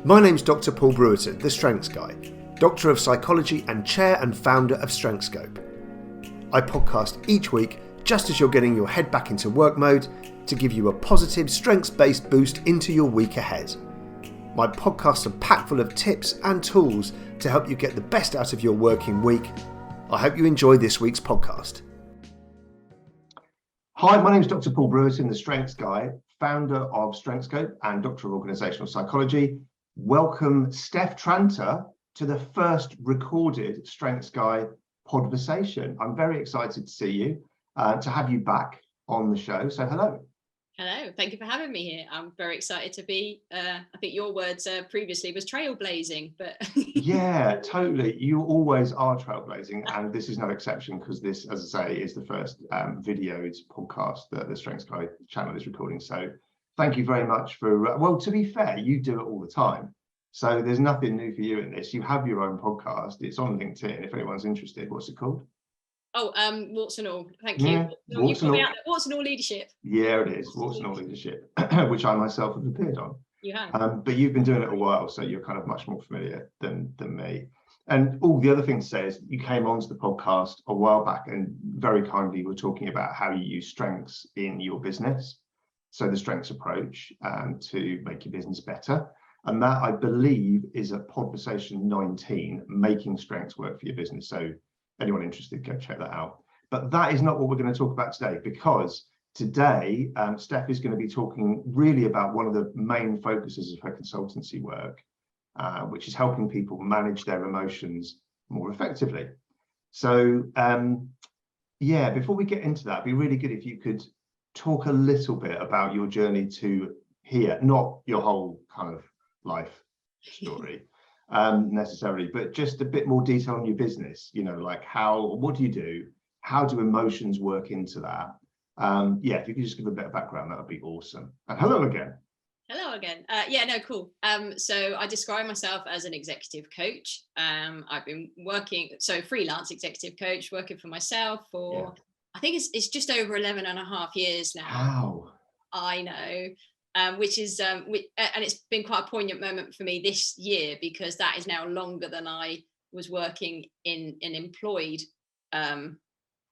My name's Dr Paul Brewerton, the Strengths Guy, Doctor of Psychology and Chair and Founder of Strengthscope. I podcast each week just as you're getting your head back into work mode to give you a positive, strengths-based boost into your week ahead. My podcasts are packed full of tips and tools to help you get the best out of your working week. I hope you enjoy this week's podcast. Hi, my name's Dr Paul Brewerton, the Strengths Guy, founder of Strengthscope and Doctor of Organisational Psychology. Welcome, Steph Tranter, to the first recorded Strengths Guy podversation. I'm very excited to see you, to have you back on the show. So hello. Hello, thank you for having me here. I'm very excited to be, I think your words previously was trailblazing, but... Yeah, totally. You always are trailblazing, and this is no exception because this, as I say, is the first videoed podcast that the Strengths Guy channel is recording. So thank you very much for, well, to be fair, you do it all the time. So there's nothing new for you in this. You have your own podcast. It's on LinkedIn if anyone's interested. What's it called? Oh, Warts and All. Thank you. Yeah, You put me out there. Warts and All Leadership. Yeah, it is. Warts and All Leadership, which I myself have appeared on. You have. But you've been doing it a while, so you're kind of much more familiar than me. And the other thing to say is you came onto the podcast a while back and very kindly were talking about how you use strengths in your business. So the strengths approach to make your business better. And that, I believe, is a podversation 19, making strengths work for your business. So anyone interested, go check that out. But that is not what we're going to talk about today, because today, Steph is going to be talking really about one of the main focuses of her consultancy work, which is helping people manage their emotions more effectively. So, yeah, before we get into that, it'd be really good if you could talk a little bit about your journey to here, not your whole kind of life story necessarily, but just a bit more detail on your business, you know, like what do you do? How do emotions work into that? Yeah, if you could just give a bit of background, that would be awesome. And hello again. Hello again. Yeah, no, cool. So I describe myself as an executive coach. I've been working, so freelance executive coach, working for myself for, I think it's just over 11 and a half years now. Wow. I know. Which is, and it's been quite a poignant moment for me this year, because that is now longer than I was working in an employed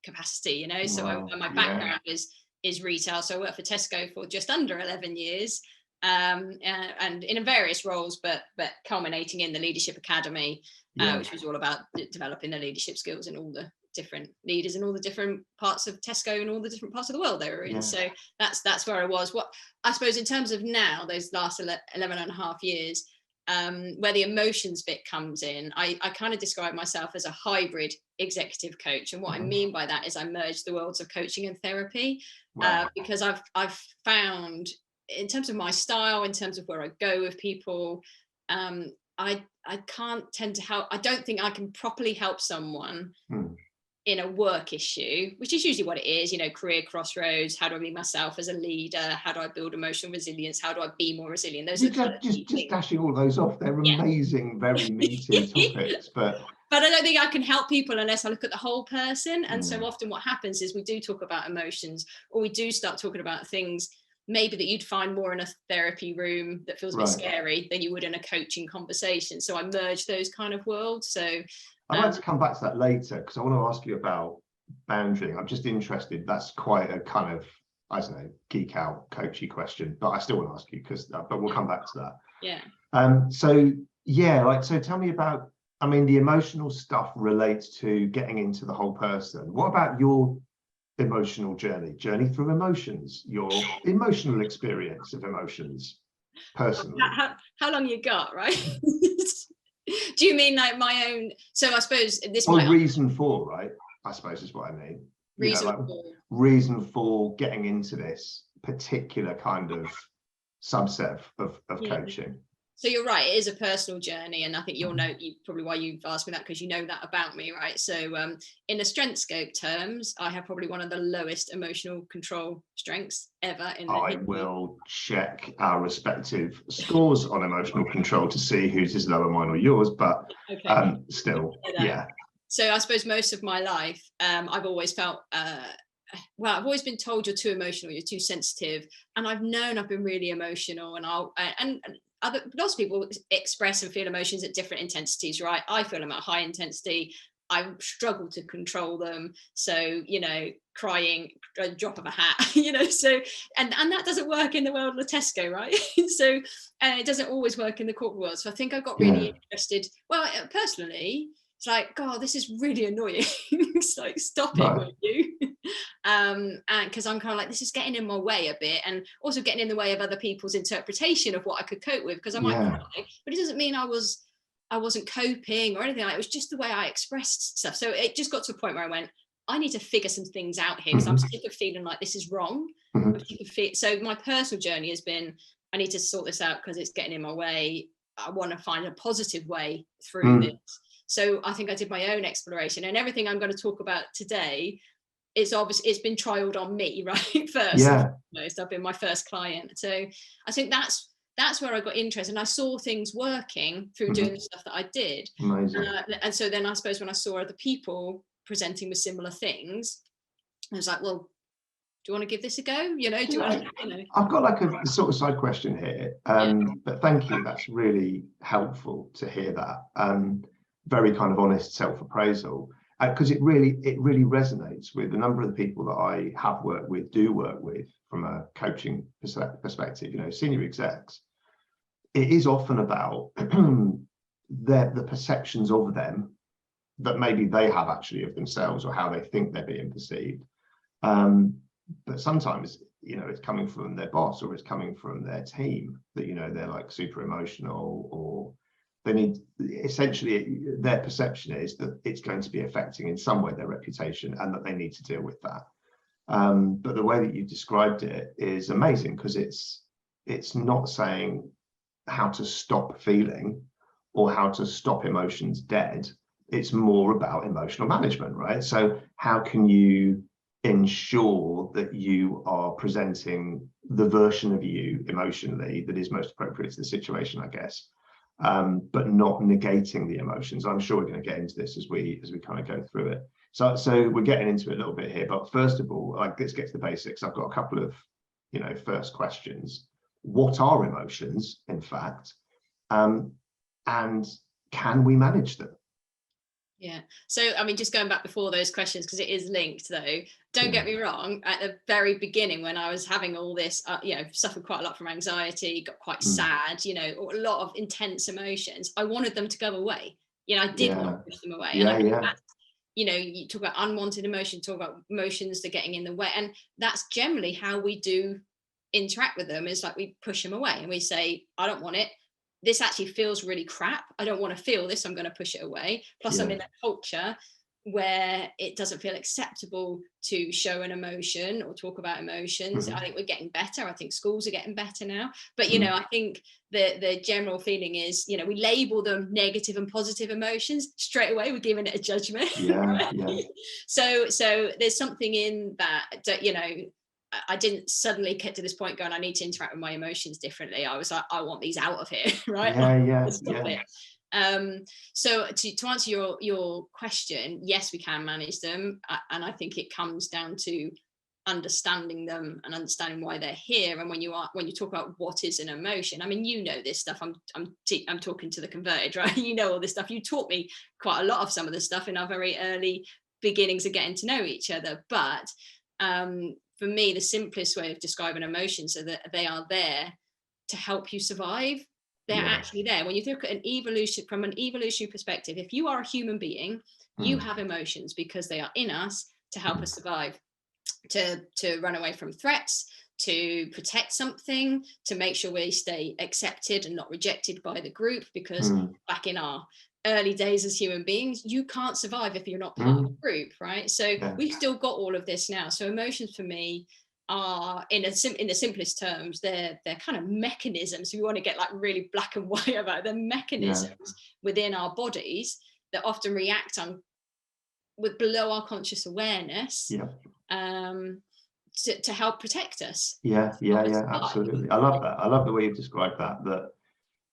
capacity, you know. So my background is retail. So I worked for Tesco for just under 11 years, and in various roles, but culminating in the Leadership Academy, which was all about developing the leadership skills in all the different leaders in all the different parts of Tesco and all the different parts of the world they were in. So that's where I was. What I suppose in terms of now, those last 11 and a half years, where the emotions bit comes in, I kind of describe myself as a hybrid executive coach. And what I mean by that is I merge the worlds of coaching and therapy, because I've found, in terms of my style, in terms of where I go with people, I can't tend to help. I don't think I can properly help someone in a work issue, which is usually what it is, you know, career crossroads. How do I be myself as a leader? How do I build emotional resilience? How do I be more resilient? Those are just dashing all those off. They're amazing, very meaty topics, but I don't think I can help people unless I look at the whole person. And so often what happens is we do talk about emotions, or we do start talking about things maybe that you'd find more in a therapy room that feels a bit scary than you would in a coaching conversation. So I merge those kind of worlds. So I'd like to come back to that later, because I want to ask you about boundarying. I'm just interested. That's quite a kind of, I don't know, geek out coachy question, but I still want to ask you but we'll come back to that. Yeah. So tell me about, I mean, the emotional stuff relates to getting into the whole person. What about your emotional journey through emotions, your emotional experience of emotions personally? How long you got, right? Do you mean like my own? So I suppose this. Well, reason for, right? I suppose is what I mean. Reason for getting into this particular kind of subset of coaching. So you're right, it is a personal journey, and I think you'll know probably why you've asked me that, because you know that about me, right? So in the Strengthscope terms, I have probably one of the lowest emotional control strengths ever. I will check our respective scores on emotional control to see whose is lower, mine or yours, but still, yeah. So I suppose most of my life, I've always felt I've always been told you're too emotional, you're too sensitive, and I've known I've been really emotional, and lots of people express and feel emotions at different intensities, right? I feel them at high intensity. I struggle to control them. So, crying, a drop of a hat, so, and that doesn't work in the world of Tesco, right? So, and it doesn't always work in the corporate world. So I think I got really interested. Well, personally, it's like, God, this is really annoying. It's like, stop it, won't you? And because I'm kind of like, this is getting in my way a bit, and also getting in the way of other people's interpretation of what I could cope with, because I might cry, but it doesn't mean I wasn't coping or anything like that. It was just the way I expressed stuff. So it just got to a point where I went, I need to figure some things out here, because I'm sick of feeling like this is wrong. So my personal journey has been, I need to sort this out because it's getting in my way. I want to find a positive way through this. So I think I did my own exploration, and everything I'm going to talk about today is obviously, it's been trialed on me, right? First, I've been my first client. So I think that's where I got interested, and I saw things working through doing the stuff that I did. And so then I suppose when I saw other people presenting with similar things, I was like, well, do you want to give this a go? I've got like a sort of side question here, but thank you. That's really helpful to hear that. Very kind of honest self-appraisal, because it really resonates with a number of the people that I have worked with, do work with from a coaching perspective. Senior execs. It is often about the perceptions of them that maybe they have actually of themselves, or how they think they're being perceived. But sometimes, it's coming from their boss, or it's coming from their team, that, they're like super emotional, or they need, essentially their perception is that it's going to be affecting in some way their reputation, and that they need to deal with that. But the way that you described it is amazing, because it's not saying how to stop feeling or how to stop emotions dead. It's more about emotional management, right? So how can you ensure that you are presenting the version of you emotionally that is most appropriate to the situation, I guess, but not negating the emotions. I'm sure we're going to get into this as we kind of go through it. So we're getting into it a little bit here, but first of all, let's get to the basics. I've got a couple of, first questions. What are emotions, in fact, and can we manage them? Yeah. So, I mean, just going back before those questions, because it is linked though, don't get me wrong, at the very beginning, when I was having all this, suffered quite a lot from anxiety, got quite sad, a lot of intense emotions, I wanted them to go away. I did want to push them away. You talk about unwanted emotion, talk about emotions that are getting in the way. And that's generally how we do interact with them, is like we push them away and we say, I don't want it. This actually feels really crap. I don't want to feel this. I'm going to push it away. Plus, I'm in a culture where it doesn't feel acceptable to show an emotion or talk about emotions. I think we're getting better. I think schools are getting better now. But, I think the general feeling is, we label them negative and positive emotions straight away. We're giving it a judgment. So there's something in that, I didn't suddenly get to this point going, I need to interact with my emotions differently. I was like, I want these out of here, right? So to answer your question, yes, we can manage them, and I think it comes down to understanding them and understanding why they're here. And when you talk about what is an emotion, I mean, this stuff. I'm talking to the converted, right? All this stuff. You taught me quite a lot of some of the stuff in our very early beginnings of getting to know each other, but for me, the simplest way of describing emotions is that they are there to help you survive. They're actually there. When you look at from an evolutionary perspective, if you are a human being, you have emotions because they are in us to help us survive, to run away from threats, to protect something, to make sure we stay accepted and not rejected by the group, because back in our early days as human beings, you can't survive if you're not part of a group, right? So we've still got all of this now. So emotions for me are, in the simplest terms, they're kind of mechanisms. We want to get like really black and white about the mechanisms within our bodies that often react with below our conscious awareness to help protect us. Absolutely. I love that. I love the way you've described that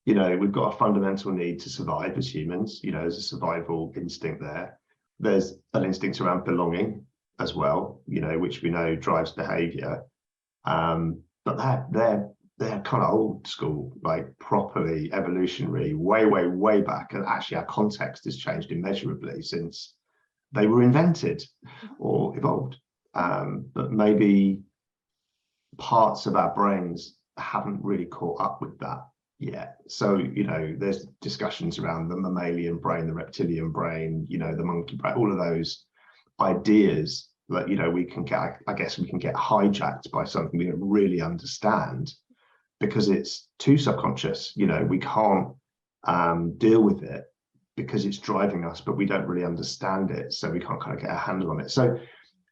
we've got a fundamental need to survive as humans. There's a survival instinct there. There's an instinct around belonging as well, which we know drives behavior. But they're they're kind of old school, like properly evolutionary, way back. And actually our context has changed immeasurably since they were invented or evolved. But maybe parts of our brains haven't really caught up with that yet. So, you know, there's discussions around the mammalian brain, the reptilian brain, you know, the monkey brain, all of those ideas that, you know, we can get, I guess we can get hijacked by something we don't really understand because it's too subconscious. You know, we can't deal with it because it's driving us, but we don't really understand it, so we can't kind of get a handle on it. So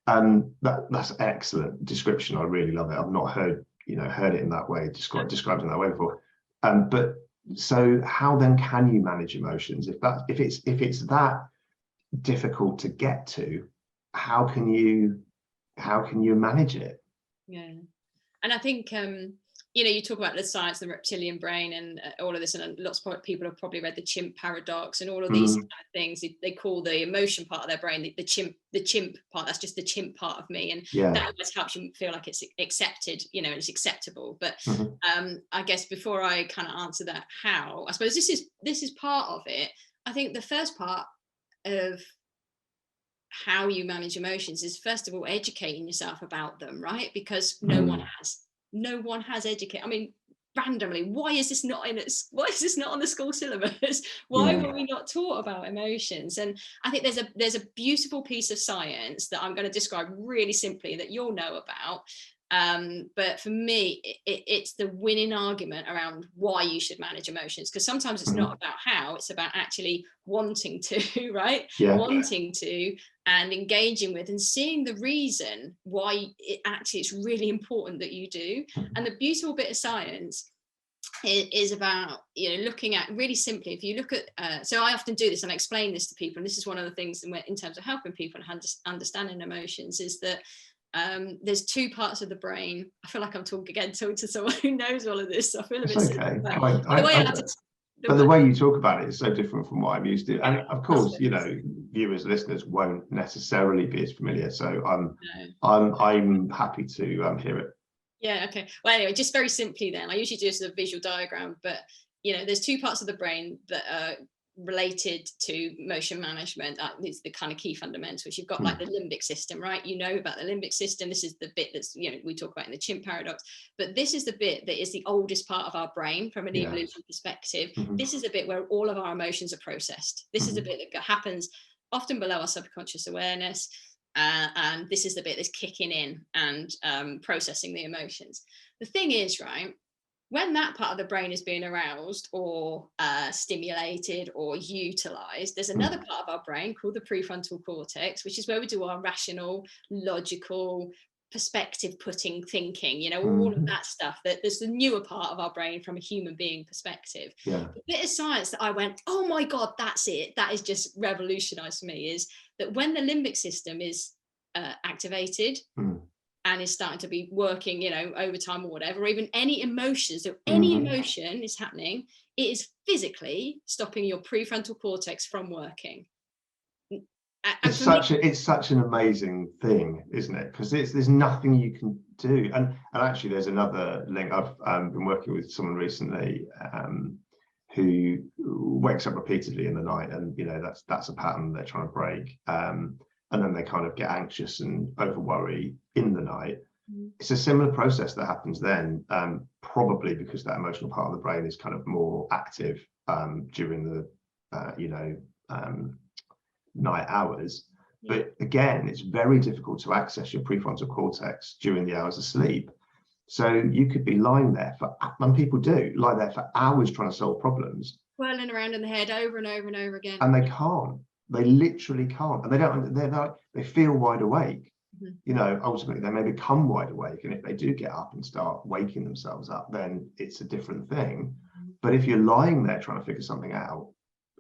that's excellent description. I really love it. I've not heard it in that way, described in that way before. But so how then can you manage emotions if it's that difficult to get to? How can you manage it? Yeah, and I think you know, you talk about the science, the reptilian brain, and all of this, and lots of people have probably read the chimp paradox and all of these kind of things. They call the emotion part of their brain the chimp part. That's just the chimp part of me, and that always helps you feel like it's accepted, you know, and it's acceptable. But I guess before I kind of answer that, how, I suppose this is part of it. I think the first part of how you manage emotions is, first of all, educating yourself about them, right? Because no one has educated. I mean, randomly, why is this not on the school syllabus? Why were we not taught about emotions? And I think there's a beautiful piece of science that I'm going to describe really simply that you'll know about. But for me, it's the winning argument around why you should manage emotions, because sometimes it's not about how, it's about actually wanting to, right? Wanting to, and engaging with and seeing the reason why it's really important that you do. And the beautiful bit of science is about, you know, looking at really simply, if you look at so I often do this and I explain this to people, and this is one of the things in terms of helping people and understanding emotions, is that there's two parts of the brain. I feel like I'm talking to someone who knows all of this, so I feel a bit okay. But the way you talk about it is so different from what I'm used to, and of course, you know, viewers, listeners won't necessarily be as familiar. So I'm happy to hear it. Yeah. Okay. Well, anyway, just very simply, then I usually do this as a visual diagram, but you know, there's two parts of the brain that are related to emotion management. It's the kind of key fundamentals. You've got like the limbic system, right? You know about the limbic system. This is the bit that's, you know, we talk about in the chimp paradox, but this is the bit that is the oldest part of our brain from an evolution perspective. This is the bit where all of our emotions are processed. This is the bit that happens often below our subconscious awareness, and this is the bit that's kicking in and processing the emotions. The thing is, right, when that part of the brain is being aroused or stimulated or utilized, there's another part of our brain called the prefrontal cortex, which is where we do our rational, logical, perspective putting thinking, you know, all of that stuff. That there's the newer part of our brain from a human being perspective. The bit of science that I went, oh my God, that's it, that is just revolutionized for me, is that when the limbic system is activated, and is starting to be working, you know, overtime or whatever, or even any emotions, so any emotion is happening, it is physically stopping your prefrontal cortex from working. It's such an amazing thing, isn't it? Because there's nothing you can do. And actually, there's another link. I've been working with someone recently who wakes up repeatedly in the night, and you know, that's a pattern they're trying to break. And then they kind of get anxious and over worry in the night. It's a similar process that happens then, probably because that emotional part of the brain is kind of more active during the night hours. But again, it's very difficult to access your prefrontal cortex during the hours of sleep. So you could be lying there and people do lie there for hours trying to solve problems, whirling around in the head over and over and over again, and they can't. They literally can't, and they feel wide awake. You know, ultimately they may become wide awake, and if they do get up and start waking themselves up, then it's a different thing. But if you're lying there trying to figure something out,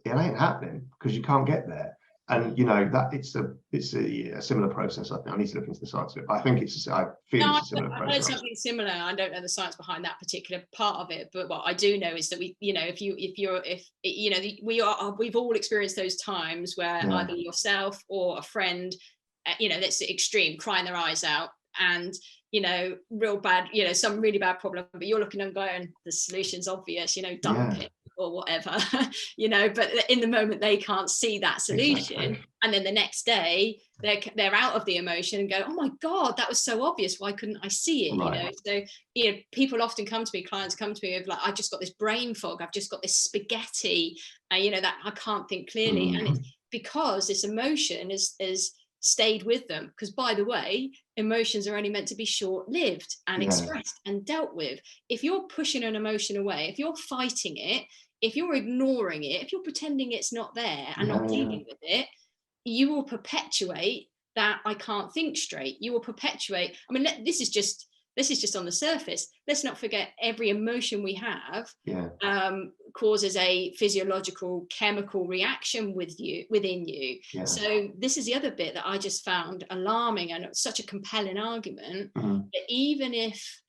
it ain't happening because you can't get there. And you know that it's a similar process. I think I need to look into the science of it. I think it's a similar process. I heard something similar. I don't know the science behind that particular part of it, but what I do know is that we, you know, we've all experienced those times where either yourself or a friend, you know, that's extreme, crying their eyes out, and real bad, some really bad problem, but you're looking and going, the solution's obvious, dump it or whatever, but in the moment they can't see that solution. Exactly. And then the next day they're out of the emotion and go, oh my God, that was so obvious. Why couldn't I see it? Right. So, people often come to me, clients come to me with like, I've just got this brain fog. I've just got this spaghetti, that I can't think clearly. And it's because this emotion is stayed with them, because by the way, emotions are only meant to be short-lived and expressed and dealt with. If you're pushing an emotion away, if you're fighting it, if you're ignoring it, if you're pretending it's not there and not dealing with it, you will perpetuate that I can't think straight. You will perpetuate, this is just on the surface. Let's not forget every emotion we have causes a physiological chemical reaction within you. Yeah. So this is the other bit that I just found alarming, and such a compelling argument that even if,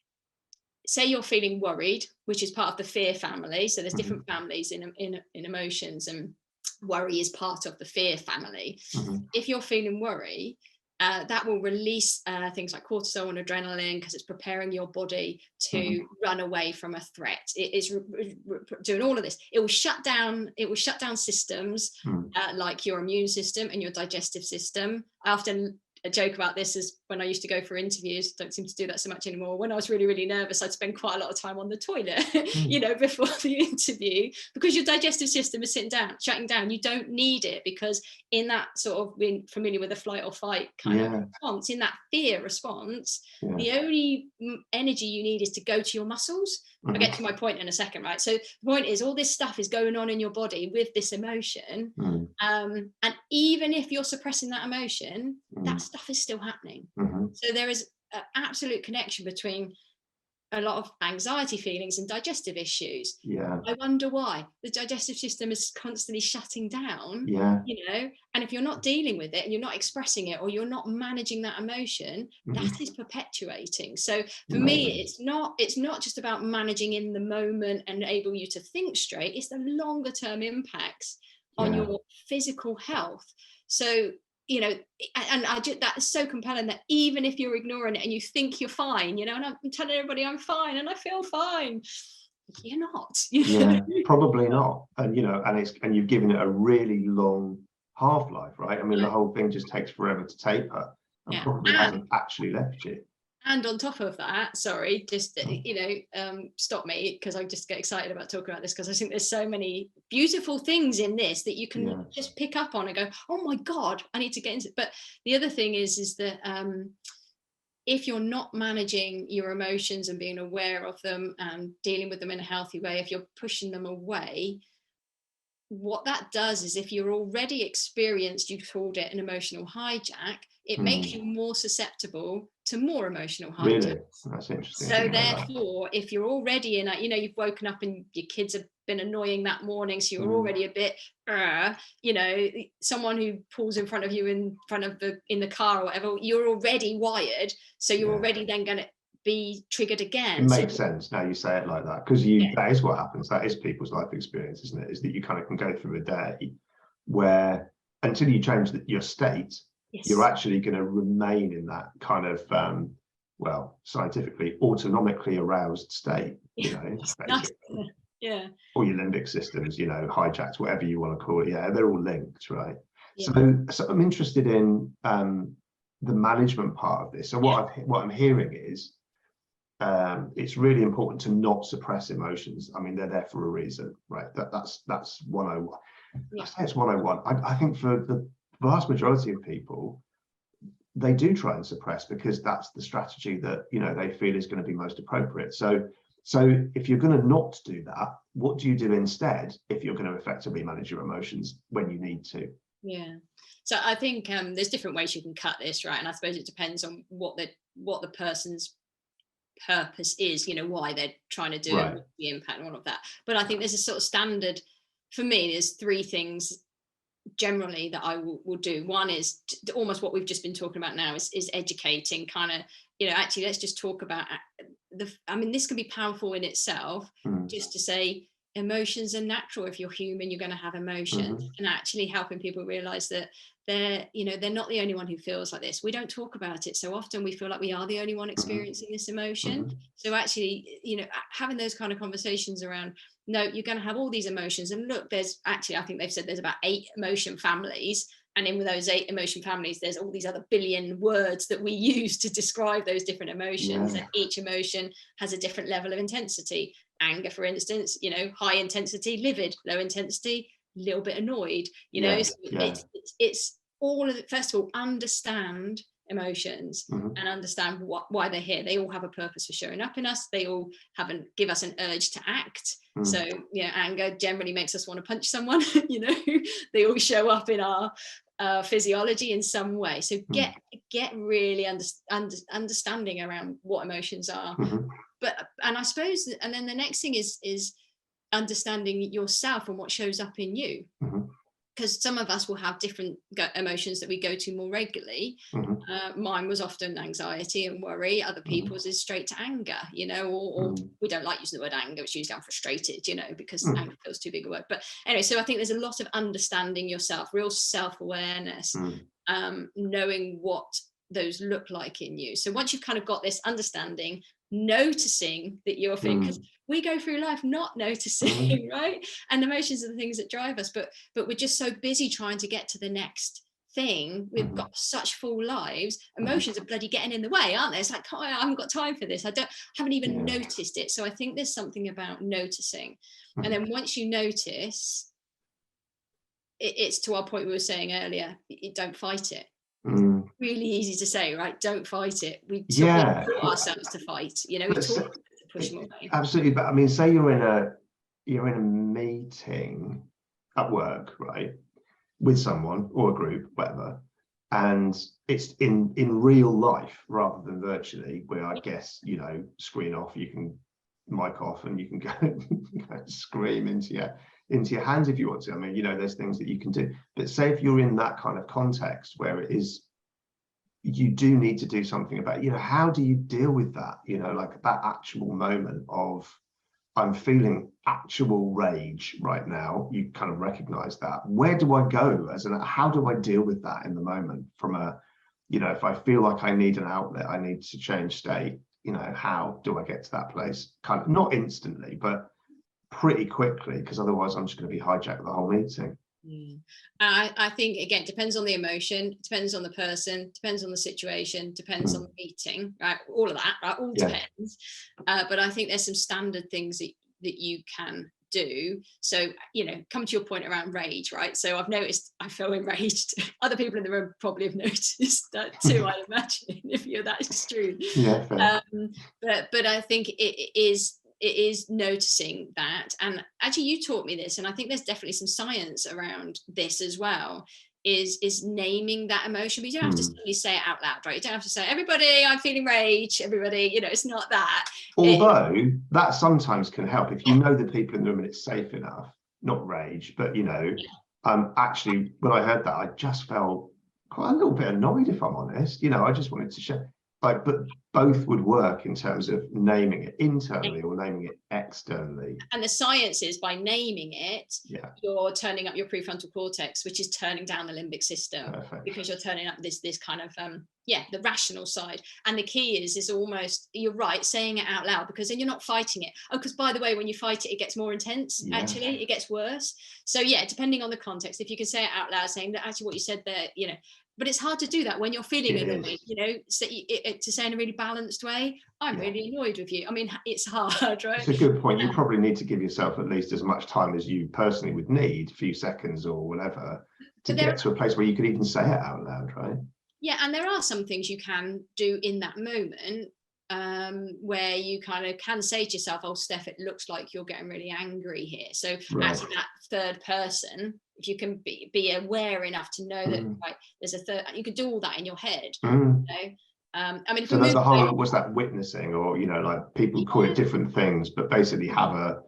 say you're feeling worried, which is part of the fear family, so there's different families in emotions, and worry is part of the fear family. If you're feeling worry, that will release things like cortisol and adrenaline, because it's preparing your body to run away from a threat. It is doing all of this. It will shut down systems like your immune system and your digestive system. I often joke about this is when I used to go for interviews, don't seem to do that so much anymore. When I was really, really nervous, I'd spend quite a lot of time on the toilet, before the interview, because your digestive system is shutting down. You don't need it, because in that sort of, being familiar with the flight or fight kind of response, in that fear response, the only energy you need is to go to your muscles. I'll get to my point in a second, right? So the point is, all this stuff is going on in your body with this emotion. And even if you're suppressing that emotion, that stuff is still happening. So there is an absolute connection between a lot of anxiety feelings and digestive issues. I wonder why the digestive system is constantly shutting down, and if you're not dealing with it and you're not expressing it, or you're not managing that emotion, that is perpetuating. So for me, it's not just about managing in the moment and enable you to think straight. It's the longer term impacts on your physical health. So and that's so compelling, that even if you're ignoring it and you think you're fine, and I'm telling everybody I'm fine and I feel fine, you're not. Probably not. And and you've given it a really long half-life, right? The whole thing just takes forever to taper, and probably hasn't actually left you. And on top of that, sorry, just, stop me, because I just get excited about talking about this, because I think there's so many beautiful things in this that you can just pick up on and go, oh my God, I need to get into it. But the other thing is that if you're not managing your emotions and being aware of them and dealing with them in a healthy way, if you're pushing them away, what that does is, if you're already experienced, you called it an emotional hijack, it makes you more susceptible to more emotional hijack. Really? That's interesting. So therefore, if you're already in you've woken up and your kids have been annoying that morning, so you're already a bit, someone who pulls in front of you in the car or whatever, you're already wired, so you're already then going to be triggered again. It makes sense now you say it like that, because that is what happens. That is people's life experience, isn't it? Is that you kind of can go through a day where, until you change your state, you're actually going to remain in that kind of scientifically autonomically aroused state. Or your limbic systems, hijacked, whatever you want to call it. They're all linked, right? So I'm interested in the management part of this. So what I'm hearing is, it's really important to not suppress emotions. They're there for a reason, right? That's 101. I say it's 101. I think for the vast majority of people, they do try and suppress, because that's the strategy that they feel is going to be most appropriate. So if you're going to not do that, what do you do instead if you're going to effectively manage your emotions when you need to? So I think there's different ways you can cut this, right? And I suppose it depends on what the person's purpose is, why they're trying to do it, the impact and all of that. But I think there's a sort of standard, for me, there's three things generally that I will do. One is almost what we've just been talking about now, is educating, kind of, actually let's just talk about this can be powerful in itself, just to say emotions are natural. If you're human, you're going to have emotions, and actually helping people realize that they're not the only one who feels like this. We don't talk about it so often. We feel like we are the only one experiencing this emotion. So actually, having those kind of conversations around, no, you're going to have all these emotions, and look, there's actually, I think they've said there's about 8 emotion families, and in those 8 emotion families, there's all these other billion words that we use to describe those different emotions, and each emotion has a different level of intensity. Anger, for instance, high intensity, livid; low intensity, a little bit annoyed. So it's all of it. First of all, understand emotions and understand why they're here. They all have a purpose for showing up in us. They all give us an urge to act. So anger generally makes us want to punch someone. They all show up in our physiology in some way. So get really understanding around what emotions are. And I suppose, and then the next thing is understanding yourself and what shows up in you. Because some of us will have different emotions that we go to more regularly. Mine was often anxiety and worry. Other people's is straight to anger, or we don't like using the word anger, which usually I'm frustrated, because anger feels too big a word. But anyway, so I think there's a lot of understanding yourself, real self-awareness, knowing what those look like in you. So once you've kind of got this understanding, noticing that you're feeling, because we go through life not noticing, right? And emotions are the things that drive us, but we're just so busy trying to get to the next thing. We've got such full lives. Emotions are bloody getting in the way, aren't they? It's like, oh, I haven't got time for this. I haven't even noticed it. So I think there's something about noticing. And then once you notice, it's to our point we were saying earlier, don't fight it. Really easy to say, right? Don't fight it. We taught ourselves to fight. We taught to push them away. Absolutely, but I mean, say you're in a meeting at work, right, with someone or a group, whatever, and it's in real life rather than virtually, where I guess screen off, you can mic off, and you can go scream into your hands if you want to. I mean, there's things that you can do. But say if you're in that kind of context where it is, you do need to do something about, how do you deal with that? Like that actual moment of, I'm feeling actual rage right now. You kind of recognize that. Where do I go how do I deal with that in the moment from if I feel like I need an outlet, I need to change state, how do I get to that place? Kind of not instantly, but pretty quickly, because otherwise I'm just going to be hijacked the whole meeting. I think, again, it depends on the emotion, depends on the person, depends on the situation, depends on the meeting, right? All of that, right? All depends. But I think there's some standard things that you can do. So, come to your point around rage, right? So I've noticed I feel enraged. Other people in the room probably have noticed that too, I imagine, if you're that extreme. But I think it is noticing that. And actually, you taught me this, and I think there's definitely some science around this as well, is naming that emotion. But you don't have to simply say it out loud, right? You don't have to say, everybody, I'm feeling rage, everybody, it's not that. Although that sometimes can help if you know the people in the room and it's safe enough, not rage, but actually, when I heard that, I just felt quite a little bit annoyed, if I'm honest. I just wanted to share. But both would work in terms of naming it internally or naming it externally. And the science is, by naming it, you're turning up your prefrontal cortex, which is turning down the limbic system. Perfect. Because you're turning up this kind of the rational side. And the key is almost, you're right, saying it out loud, because then you're not fighting it. Oh, because by the way, when you fight it, it gets more intense. Actually, it gets worse. So depending on the context, if you can say it out loud, saying that actually what you said there, but it's hard to do that when you're feeling annoyed, to say in a really balanced way, I'm really annoyed with you. I mean, it's hard, right? It's a good point. You probably need to give yourself at least as much time as you personally would need, a few seconds or whatever, to get to a place where you could even say it out loud, right? Yeah, and there are some things you can do in that moment, where you kind of can say to yourself, oh, Steph, it looks like you're getting really angry here. So actually that third person, if you can be aware enough to know that there's a third, you could do all that in your head. I mean, so the whole was that witnessing, or like people call it different things, but basically have a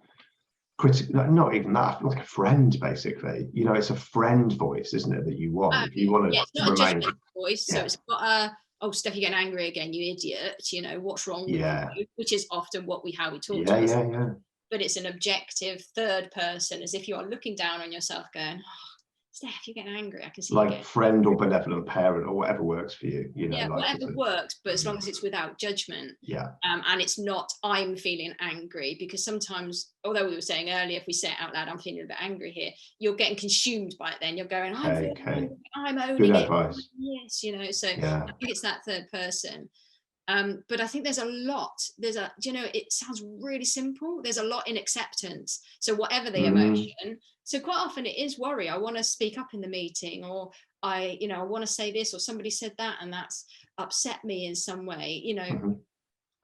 critic, not even that, like a friend, basically. It's a friend voice, isn't it, that you want? If you want to it's not remain a voice, so it's got a, oh, Steph, you're getting angry again, you idiot, what's wrong with you? Which is often how we talk to us. But it's an objective third person, as if you are looking down on yourself going, oh, Steph, you're getting angry. I can see like friend or benevolent parent or whatever works for you, you know, yeah, like whatever works, but as long as it's without judgment. Yeah. And it's not, I'm feeling angry, because sometimes, although we were saying earlier, if we say it out loud, I'm feeling a bit angry here, you're getting consumed by it then. You're going, I'm feeling angry, I'm owning Good it. advice. Yes, you know, so Yeah. I think it's that third person. But I think there's a lot, you know, it sounds really simple. There's a lot in acceptance. So whatever the emotion, so quite often it is worry. I want to speak up in the meeting, or I want to say this, or somebody said that, and that's upset me in some way, you know.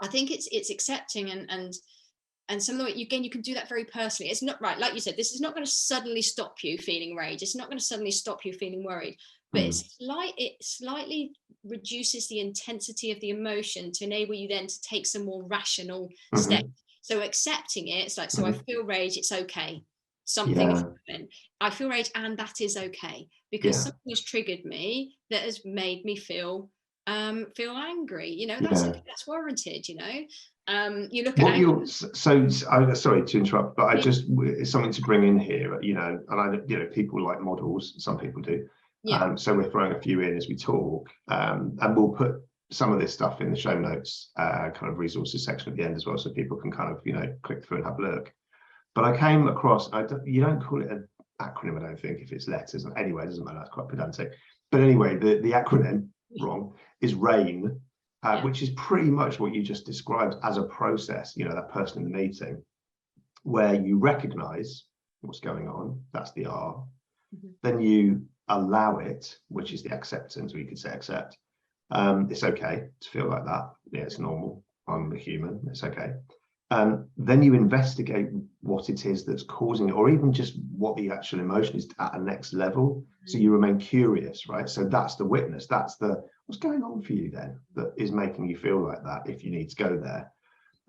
I think it's accepting and some of the way, again, you can do that very personally. It's not right, like you said, this is not going to suddenly stop you feeling rage. It's not going to suddenly stop you feeling worried, but it slightly reduces the intensity of the emotion to enable you then to take some more rational steps. So accepting it, it's like, so I feel rage, it's okay. Something is happening. I feel rage, and that is okay, because something has triggered me that has made me feel angry. You know, that's okay, that's warranted. You know, you look at what so sorry to interrupt, but I just, it's something to bring in here, you know, and I, you know, people like models, some people do. So we're throwing a few in as we talk, and we'll put some of this stuff in the show notes, kind of resources section at the end as well, so people can kind of, you know, click through and have a look. But I came across, you don't call it an acronym, I don't think, if it's letters. Anyway, it doesn't matter, it's quite pedantic. But anyway, the acronym, wrong, is RAIN, which is pretty much what you just described as a process, you know, that person in the meeting, where you recognize what's going on, that's the R. Then you allow it, which is the acceptance, or you could say accept. It's okay to feel like that. Yeah, it's normal. I'm a human, it's okay. Then you investigate what it is that's causing it, or even just what the actual emotion is at a next level. So you remain curious, right? So that's the witness. That's the, what's going on for you then that is making you feel like that, if you need to go there.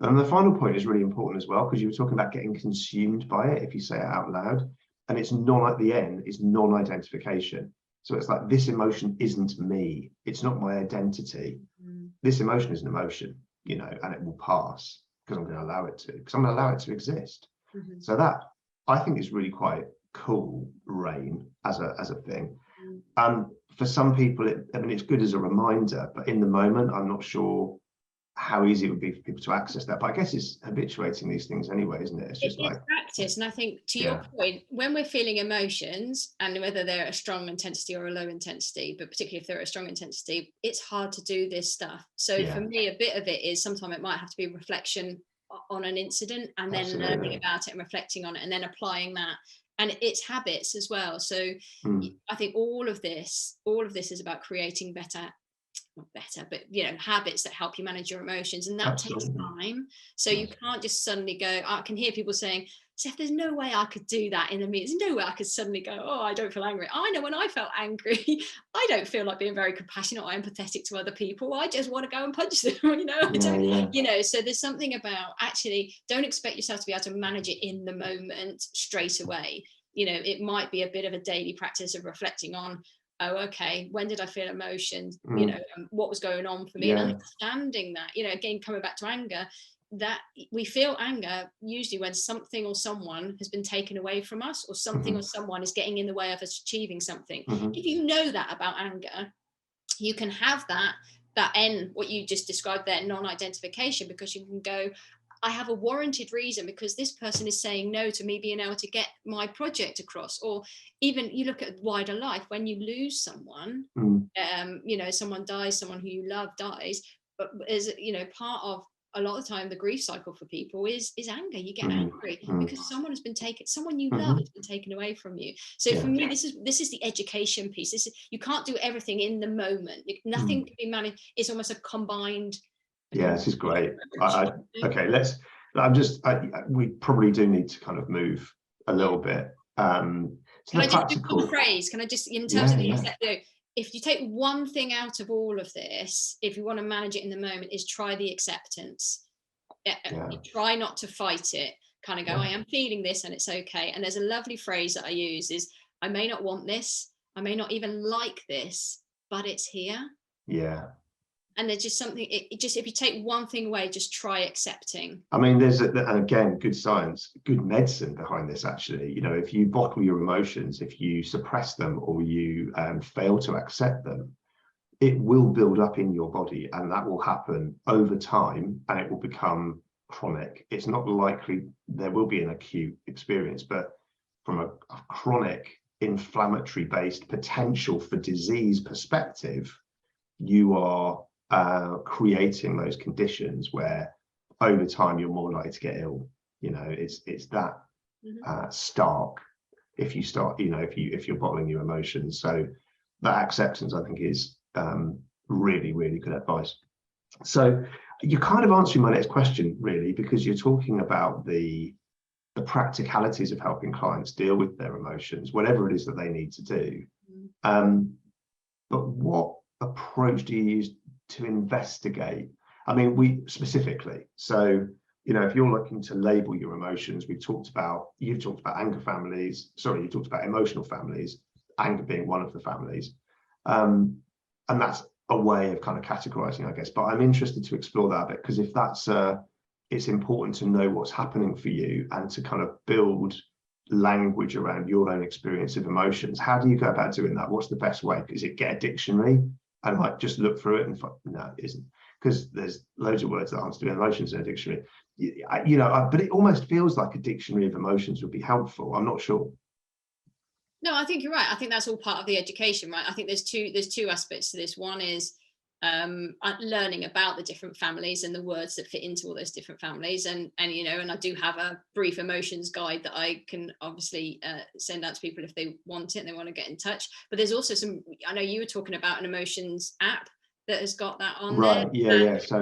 And the final point is really important as well, because you were talking about getting consumed by it if you say it out loud. And it's not, at the end, it's non-identification. So it's like, this emotion isn't me. It's not my identity. This emotion is an emotion, you know, and it will pass, because I'm going to allow it to, because I'm going to allow it to exist. So that, I think, is really quite cool, RAIN, as a thing. For some people, I mean, it's good as a reminder, but in the moment, I'm not sure how easy it would be for people to access that. But I guess it's habituating these things anyway, isn't it? It's just like practice. And I think, to your point, when we're feeling emotions, and whether they're a strong intensity or a low intensity, but particularly if they're a strong intensity, it's hard to do this stuff. So for me, a bit of it is, sometimes it might have to be reflection on an incident, and then learning about it and reflecting on it, and then applying that. And it's habits as well. So I think all of this is about creating not better, but, you know, habits that help you manage your emotions, and that takes time. So you can't just suddenly go, I can hear people saying, Steph, there's no way I could do that in a meeting. There's no way I could suddenly go, oh, I don't feel angry. I know when I felt angry, I don't feel like being very compassionate or empathetic to other people. I just want to go and punch them, you know. You know, so there's something about, actually, don't expect yourself to be able to manage it in the moment straight away. You know, it might be a bit of a daily practice of reflecting on, oh, okay, when did I feel emotions, you know, and what was going on for me, and understanding that, you know, again, coming back to anger, that we feel anger usually when something or someone has been taken away from us, or something or someone is getting in the way of us achieving something. If you know that about anger, you can have that what you just described there, non-identification, because you can go, I have a warranted reason, because this person is saying no to me being able to get my project across. Or even you look at wider life, when you lose someone, you know, someone dies, someone who you love dies, but as you know, part of a lot of the time the grief cycle for people is anger. You get angry because someone has been taken, someone you love has been taken away from you. So for me, this is the education piece. You can't do everything in the moment. Nothing can be managed. It's almost a combined. This is great. Okay, we probably do need to kind of move a little bit. So can I just do one phrase? Can I just, in terms of the if you take one thing out of all of this, if you want to manage it in the moment, is try the acceptance. Try not to fight it. Kind of go, I am feeling this, and it's okay. And there's a lovely phrase that I use is, I may not want this, I may not even like this, but it's here. And there's just something, it just, if you take one thing away, just try accepting. I mean, there's and again, good science, good medicine behind this, actually. You know, if you bottle your emotions, if you suppress them, or you fail to accept them, it will build up in your body, and that will happen over time, and it will become chronic. It's not likely there will be an acute experience, but from a chronic inflammatory based potential for disease perspective, you are creating those conditions where over time you're more likely to get ill. You know, it's that stark if you start, you know, if you're bottling your emotions. So that acceptance, I think, is really, really good advice. So you're kind of answering my next question, really, because you're talking about the practicalities of helping clients deal with their emotions, whatever it is that they need to do. But what approach do you use to investigate? I mean, specifically, so, you know, if you're looking to label your emotions, you've talked about anger families, you've talked about emotional families, anger being one of the families. And that's a way of kind of categorizing, I guess. But I'm interested to explore that a bit, because if that's it's important to know what's happening for you and to kind of build language around your own experience of emotions. How do you go about doing that? What's the best way? Is it get a dictionary and like just look through it and find, no, it isn't, because there's loads of words that aren't to do with emotions in a dictionary. You know, but it almost feels like a dictionary of emotions would be helpful. I'm not sure. No, I think you're right. I think that's all part of the education, right? I think there's two aspects to this. One is learning about the different families and the words that fit into all those different families, and you know, and I do have a brief emotions guide that I can obviously send out to people if they want it and they want to get in touch. But there's also I know you were talking about an emotions app that has got that on right there. yeah so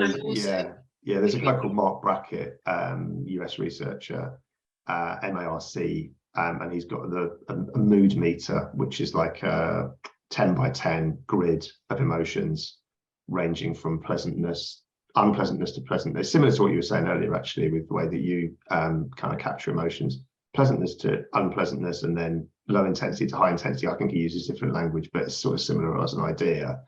yeah there's a guy called Mark Brackett, US researcher, MARC, and he's got a mood meter, which is like a 10 by 10 grid of emotions ranging from unpleasantness to pleasantness, similar to what you were saying earlier, actually, with the way that you kind of capture emotions, pleasantness to unpleasantness, and then low intensity to high intensity. I think he uses different language, but it's sort of similar as an idea.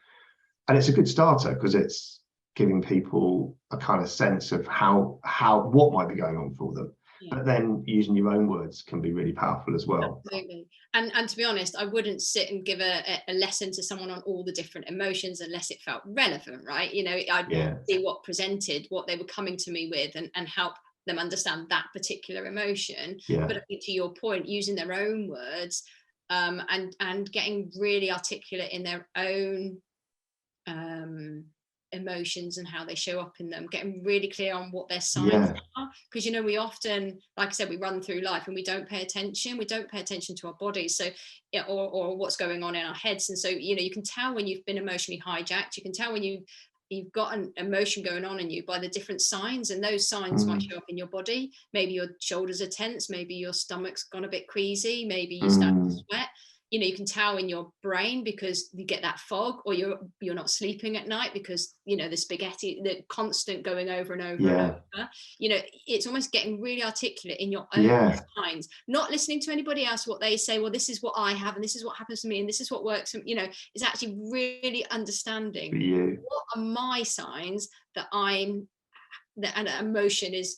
And it's a good starter because it's giving people a kind of sense of what might be going on for them. Yeah. But then using your own words can be really powerful as well. Absolutely. And to be honest, I wouldn't sit and give a lesson to someone on all the different emotions unless it felt relevant, right? You know, I'd see what they were coming to me with, and help them understand that particular emotion. Yeah. But I think, to your point, using their own words, and getting really articulate in their own emotions and how they show up in them, getting really clear on what their signs are, because, you know, we often, like I said, we run through life and we don't pay attention to our bodies, so or what's going on in our heads. And so, you know, you can tell when you've been emotionally hijacked, you can tell when you've got an emotion going on in you by the different signs, and those signs might show up in your body. Maybe your shoulders are tense, maybe your stomach's gone a bit queasy, maybe you start to sweat. You know, you can tell in your brain because you get that fog, or you're not sleeping at night because, you know, the constant going over and over and over. You know, it's almost getting really articulate in your own signs, not listening to anybody else, what they say, well, this is what I have and this is what happens to me and this is what works. You know, it's actually really understanding what are my signs that an emotion is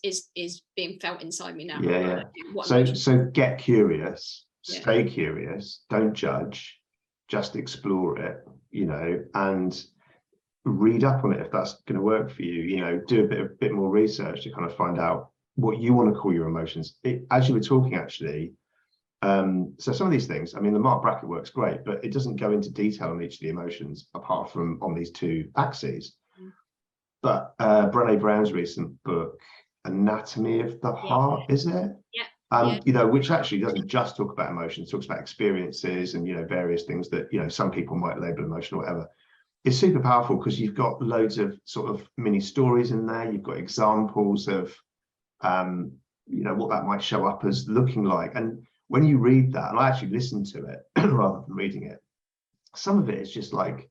being felt inside me now. So get curious. Stay curious, don't judge, just explore it, you know, and read up on it if that's going to work for you. You know, do a bit more research to kind of find out what you want to call your emotions. As you were talking, actually, so some of these things, I mean, the Mark Brackett work's great, but it doesn't go into detail on each of the emotions apart from on these two axes. But Brené Brown's recent book, Anatomy of the Heart, is it? You know, which actually doesn't just talk about emotions, talks about experiences and, you know, various things that, you know, some people might label emotional or whatever. It's super powerful because you've got loads of sort of mini stories in there. You've got examples of, you know, what that might show up as looking like. And when you read that, and I actually listened to it rather than reading it, some of it is just like,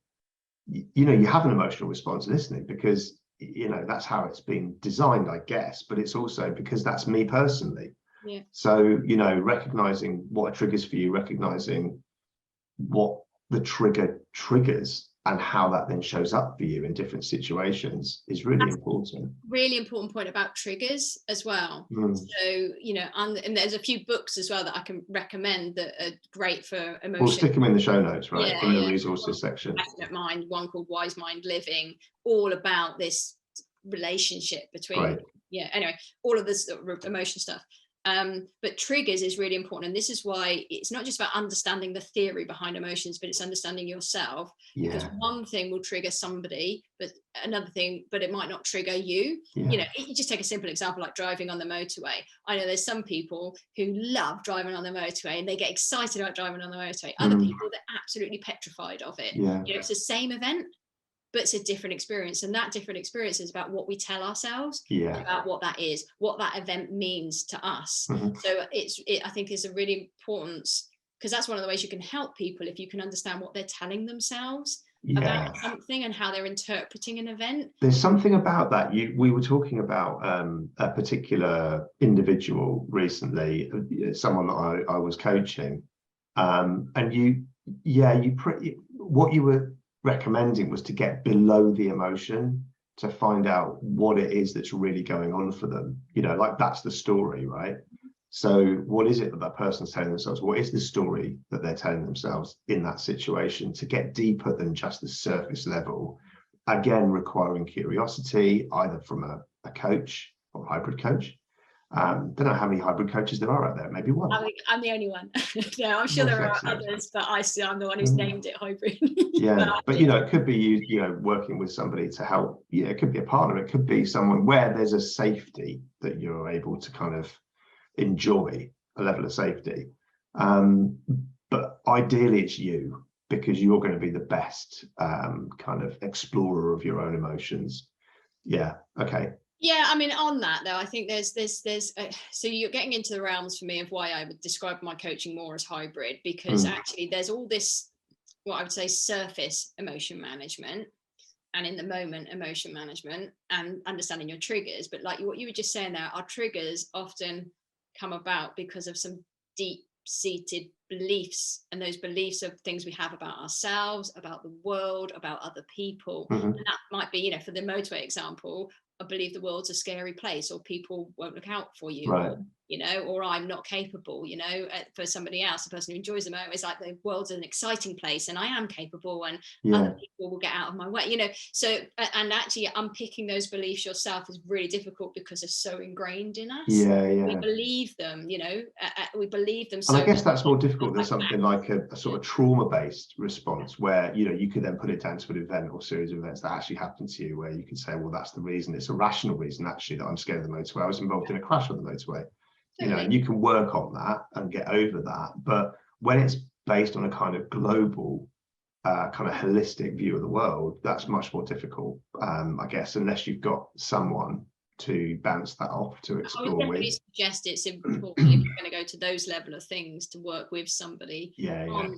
you know, you have an emotional response listening because, you know, that's how it's been designed, I guess. But it's also because that's me personally. So, you know, recognizing what triggers for you, recognizing what the trigger triggers and how that then shows up for you in different situations is really important. Really important point about triggers as well. So, you know, and there's a few books as well that I can recommend that are great for emotion. We'll stick them in the show notes, right? In the resources section. Passionate Mind, one called Wise Mind Living, all about this relationship between, anyway, all of this emotion stuff. But triggers is really important, and this is why it's not just about understanding the theory behind emotions, but it's understanding yourself. Because one thing will trigger somebody, but another thing, but it might not trigger you. You know, you just take a simple example like driving on the motorway. I know there's some people who love driving on the motorway and they get excited about driving on the motorway. Other people that are absolutely petrified of it. You know, it's the same event, but it's a different experience, and that different experience is about what we tell ourselves about what that is, what that event means to us. So I think is a really important, because that's one of the ways you can help people, if you can understand what they're telling themselves about something and how they're interpreting an event. There's something about that. We were talking about a particular individual recently, someone that I was coaching, and what you were recommending was to get below the emotion to find out what it is that's really going on for them. You know, like that's the story, right? So what is it that that person's telling themselves? What is the story that they're telling themselves in that situation, to get deeper than just the surface level? Again, requiring curiosity, either from a coach or hybrid coach. Don't know how many hybrid coaches there are out there, maybe one. I'm the only one. No, I'm sure there are others, but I'm the one who's named it hybrid. But you know, it could be you know, working with somebody to help. It could be a partner, it could be someone where there's a safety that you're able to kind of enjoy, a level of safety. But ideally it's you, because you're going to be the best kind of explorer of your own emotions. Okay. Yeah, I mean, on that though, I think there's so you're getting into the realms for me of why I would describe my coaching more as hybrid, because actually there's all this, what I would say, surface emotion management and in the moment emotion management and understanding your triggers. But like what you were just saying there, our triggers often come about because of some deep-seated beliefs, and those beliefs are things we have about ourselves, about the world, about other people. And that might be, you know, for the motorway example, I believe the world's a scary place, or people won't look out for you, or, you know, or I'm not capable, you know. For somebody else, the person who enjoys the motor, it's like the world's an exciting place and I am capable, and other people will get out of my way, you know. So, and actually unpicking those beliefs yourself is really difficult because they're so ingrained in us. We believe them, you know, we believe them. And I guess that's more difficult than something like a sort of trauma-based response, where, you know, you could then put it down to an event or series of events that actually happened to you, where you can say, well, that's the reason. It's a rational reason actually that I'm scared of the motorway. I was involved in a crash on the motorway. You know, and you can work on that and get over that. But when it's based on a kind of global, kind of holistic view of the world, that's much more difficult, I guess, unless you've got someone to bounce that off, to explore. I would definitely suggest it's important if you're going to go to those level of things to work with somebody on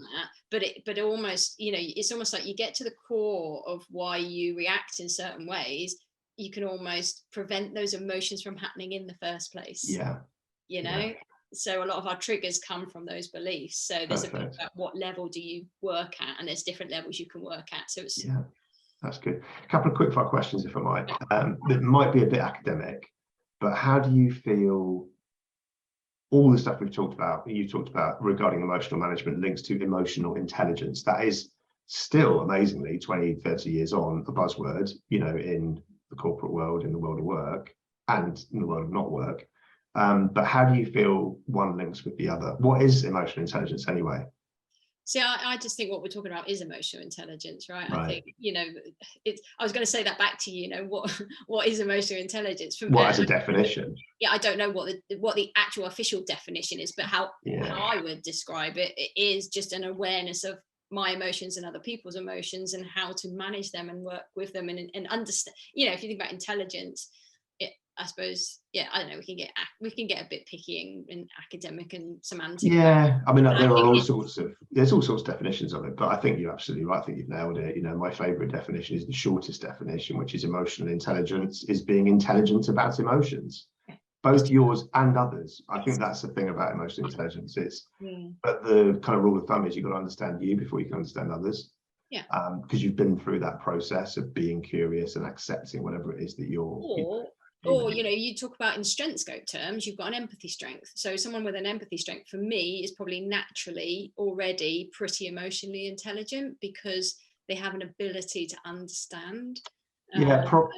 that. But almost, you know, it's almost like you get to the core of why you react in certain ways. You can almost prevent those emotions from happening in the first place. You know, so a lot of our triggers come from those beliefs. So there's a bit about what level do you work at, and there's different levels you can work at. So it's that's good. A couple of quick fire questions, if I might. That might be a bit academic, but how do you feel all the stuff we've talked about, you talked about regarding emotional management, links to emotional intelligence? That is still amazingly 20, 30 years on a buzzword, you know, in the corporate world, in the world of work, and in the world of not work. But how do you feel one links with the other? What is emotional intelligence anyway? See, I just think what we're talking about is emotional intelligence, right? I think, you know, I was going to say that back to you, you know, what is emotional intelligence? What as a definition? I don't know what the actual official definition is, but how I would describe it is just an awareness of my emotions and other people's emotions, and how to manage them and work with them and understand. You know, if you think about intelligence, I suppose, I don't know, we can get a bit picky and academic and semantic. I mean, there are all sorts of definitions of it, but I think you're absolutely right. I think you've nailed it. You know, my favorite definition is the shortest definition, which is emotional intelligence is being intelligent about emotions, both yours and others. I think that's the thing about emotional intelligence. But the kind of rule of thumb is you've got to understand you before you can understand others. Yeah. Because you've been through that process of being curious and accepting whatever it is that or you talk about in Strengthscope terms, you've got an empathy strength. So someone with an empathy strength for me is probably naturally already pretty emotionally intelligent because they have an ability to understand.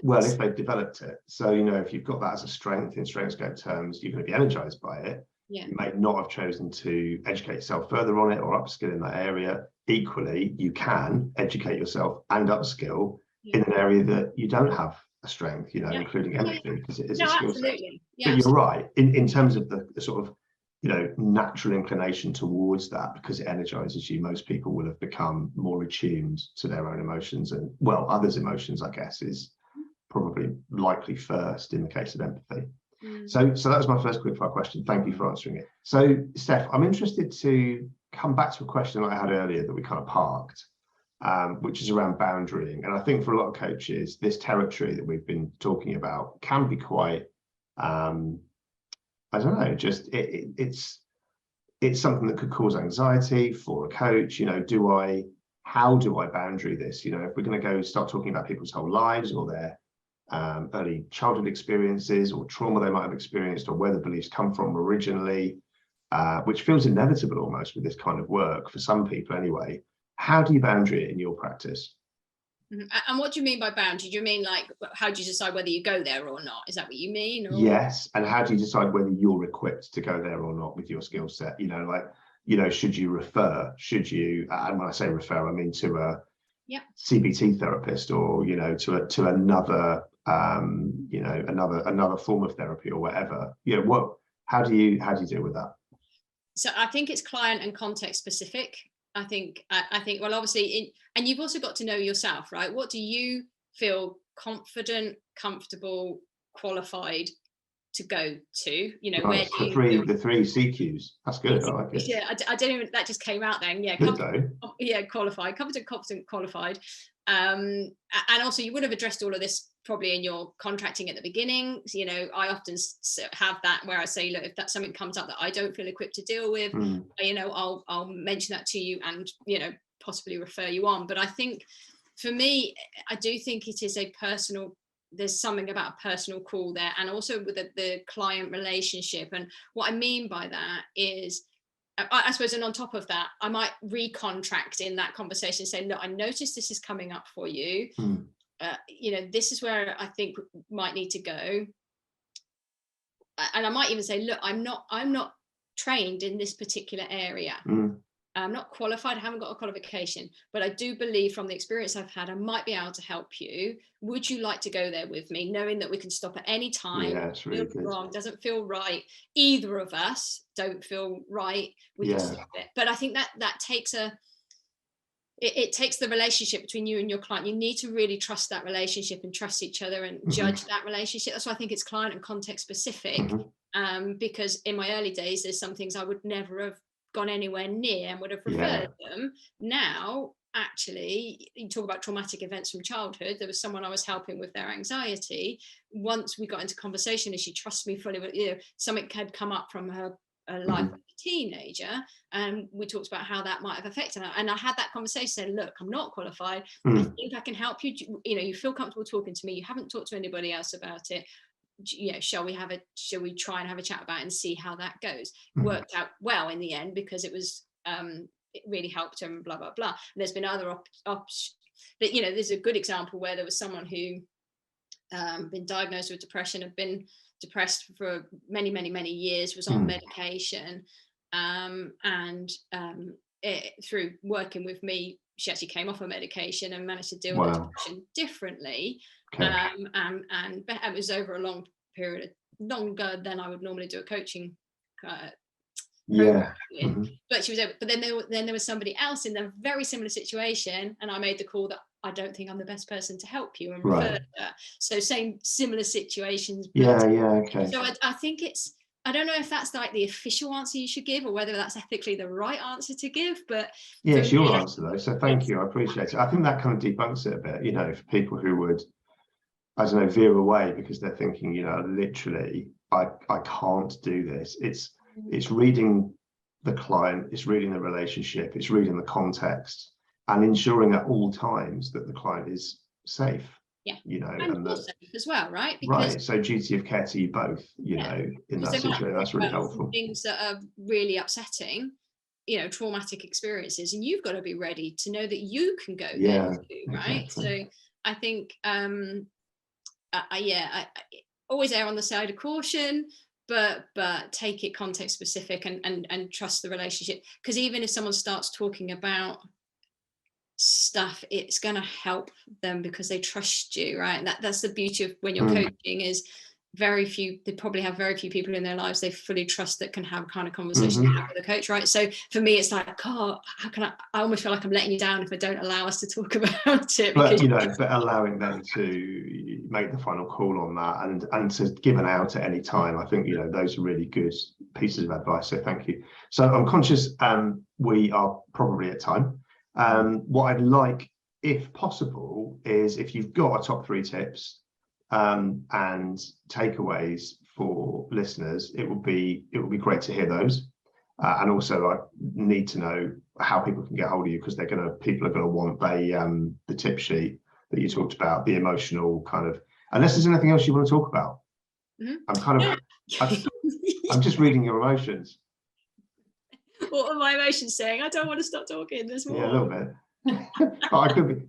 Well, if they've developed it. So, if you've got that as a strength in Strengthscope terms, you're going to be energized by it. Yeah. You may not have chosen to educate yourself further on it or upskill in that area. Equally, you can educate yourself and upskill in an area that you don't have a strength, including empathy, because it is a skill set. Yeah, but you're right, in terms of the sort of natural inclination towards that, because it energizes you. Most people will have become more attuned to their own emotions, and others' emotions, I guess, is probably likely first in the case of empathy. So that was my first quickfire question. Thank you for answering it. So Steph, I'm interested to come back to a question I had earlier that we kind of parked, which is around boundarying. And I think for a lot of coaches, this territory that we've been talking about can be quite, I don't know, just it's something that could cause anxiety for a coach. How do I boundary this? If we're going to go start talking about people's whole lives or their early childhood experiences or trauma they might have experienced, or where the beliefs come from originally, which feels inevitable almost with this kind of work for some people anyway. How do you boundary it in your practice? And what do you mean by boundary? Do you mean like, how do you decide whether you go there or not? Is that what you mean? Or? Yes. And how do you decide whether you're equipped to go there or not with your skill set? Should you refer? Should you, and when I say refer, I mean to a CBT therapist, or to another another form of therapy or whatever. How do you deal with that? So I think it's client and context specific. I think well, obviously, and you've also got to know yourself, right? What do you feel confident, comfortable, qualified to go to? Where do you the three CQs. That's good. I like it. Yeah, I don't even, that just came out then. Yeah, qualified, competent, qualified. And also you would have addressed all of this probably in your contracting at the beginning. I often have that where I say, look, if that something comes up that I don't feel equipped to deal with, I'll mention that to you and possibly refer you on. But I think for me, I do think it is a personal, there's something about a personal call there, and also with the client relationship. And what I mean by that is, I suppose, and on top of that, I might recontract in that conversation, saying, look, I noticed this is coming up for you. This is where I think might need to go. And I might even say, look, I'm not trained in this particular area. I'm not qualified, I haven't got a qualification, but I do believe from the experience I've had, I might be able to help you. Would you like to go there with me, knowing that we can stop at any time? Yeah, it's really good. Wrong, doesn't feel right. Either of us don't feel right. We can stop it. But I think that takes it takes the relationship between you and your client. You need to really trust that relationship and trust each other and judge that relationship. That's why I think it's client and context specific. Because in my early days, there's some things I would never have gone anywhere near and would have referred them. Now, actually, you talk about traumatic events from childhood. There was someone I was helping with their anxiety. Once we got into conversation and she trusts me fully, something had come up from her life as a teenager, and we talked about how that might have affected her. And I had that conversation, said, look, I'm not qualified. I think I can help you. You feel comfortable talking to me. You haven't talked to anybody else about it. Shall we try and have a chat about it and see how that goes? Worked out well in the end, because it was it really helped him, blah blah blah. And there's been other there's a good example where there was someone who been diagnosed with depression, had been depressed for many years, was on medication, through working with me, she actually came off her medication and managed to deal with the depression differently. And it was over a long period, longer than I would normally do a coaching but she was able, but then there was somebody else in a very similar situation, and I made the call that I don't think I'm the best person to help you, and referred her. So similar situations. So I think it's, I don't know if that's like the official answer you should give, or whether that's ethically the right answer to give, but it's your answer though, so thank you, I appreciate it. I think that kind of debunks it a bit, for people who would, I don't know, veer away because they're thinking, literally, I can't do this. It's reading the client, it's reading the relationship, it's reading the context, and ensuring at all times that the client is safe. Yeah, you know, and you're safe as well, right? Right, so duty of care to you both, you know, in that situation. That's really helpful. Things that are really upsetting, you know, traumatic experiences, and you've got to be ready to know that you can go there too, right? Exactly. So I think I always err on the side of caution, but take it context specific, and trust the relationship, because even if someone starts talking about stuff, it's going to help them because they trust you, right? And that's the beauty of when you're coaching, is they probably have very few people in their lives they fully trust that can have a kind of conversation with a coach, right? So for me, it's like, God, how can I almost feel like I'm letting you down if I don't allow us to talk about it. But, you know, but allowing them to make the final call on that, and to give an out at any time, I think, you know, those are really good pieces of advice, so thank you. So I'm conscious we are probably at time. What I'd like, if possible, is if you've got a top 3 tips and takeaways for listeners, it would be great to hear those. And also, I need to know how people can get hold of you, because people are gonna want the tip sheet that you talked about, the emotional kind of. Unless there's anything else you want to talk about. I'm just reading your emotions. What are my emotions saying? I don't want to stop talking. There's more. Yeah, a little bit.